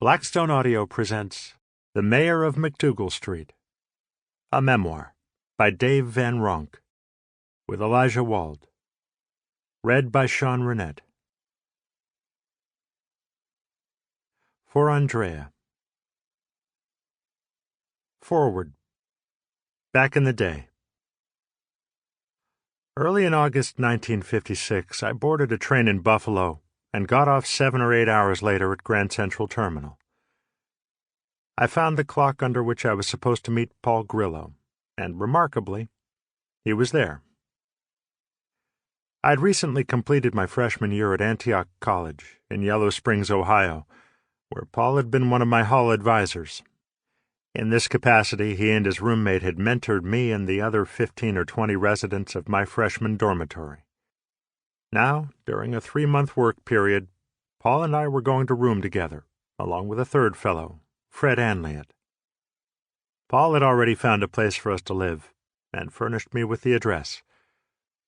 Blackstone Audio presents The Mayor of MacDougal Street, a memoir by Dave Van Ronk, with Elijah Wald. Read by Sean Runnette. For Andrea. Forward. Back in the day. Early in August 1956, I boarded a train in Buffalo and got off 7 or 8 hours later at Grand Central Terminal. I found the clock under which I was supposed to meet Paul Grillo, and remarkably, he was there. I'd recently completed my freshman year at Antioch College in Yellow Springs, Ohio, where Paul had been one of my hall advisors. In this capacity, he and his roommate had mentored me and the other 15 or 20 residents of my freshman dormitory. Now, during a 3-month work period, Paul and I were going to room together, along with a third fellow, Fred Anliot. Paul had already found a place for us to live, and furnished me with the address,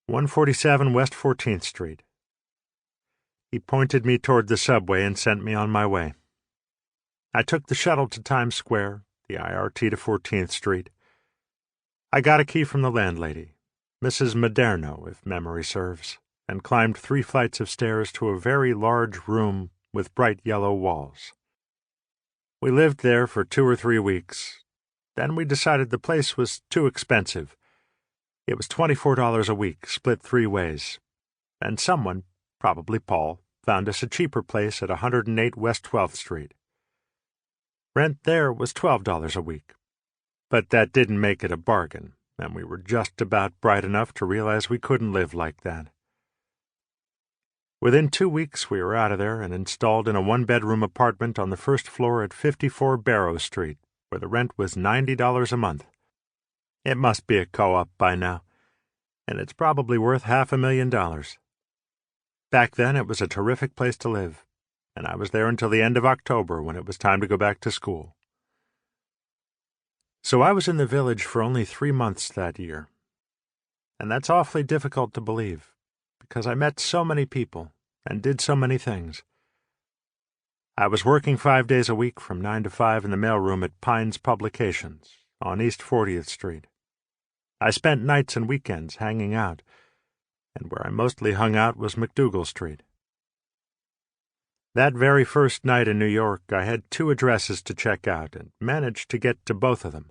147 West 14th Street. He pointed me toward the subway and sent me on my way. I took the shuttle to Times Square, the IRT to 14th Street. I got a key from the landlady, Mrs. Maderno, if memory serves, and climbed 3 flights of stairs to a very large room with bright yellow walls. We lived there for 2 or 3 weeks. Then we decided the place was too expensive. It was $24 a week, split 3 ways. And someone, probably Paul, found us a cheaper place at 108 West 12th Street. Rent there was $12 a week. But that didn't make it a bargain, and we were just about bright enough to realize we couldn't live like that. Within 2 weeks, we were out of there and installed in a 1-bedroom apartment on the first floor at 54 Barrow Street, where the rent was $90 a month. It must be a co-op by now, and it's probably worth $500,000. Back then, it was a terrific place to live, and I was there until the end of October when it was time to go back to school. So I was in the village for only 3 months that year, and that's awfully difficult to believe, because I met so many people and did so many things. I was working 5 days a week from 9 to 5 in the mailroom at Pines Publications on East 40th Street. I spent nights and weekends hanging out, and where I mostly hung out was MacDougal Street. That very first night in New York, I had 2 addresses to check out and managed to get to both of them.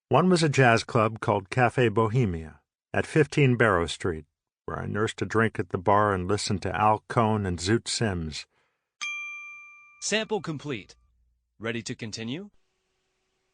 One was a jazz club called Café Bohemia at 15 Barrow Street, where I nursed a drink at the bar and listened to Al Coen and Zoot Sims. Sample complete. Ready to continue?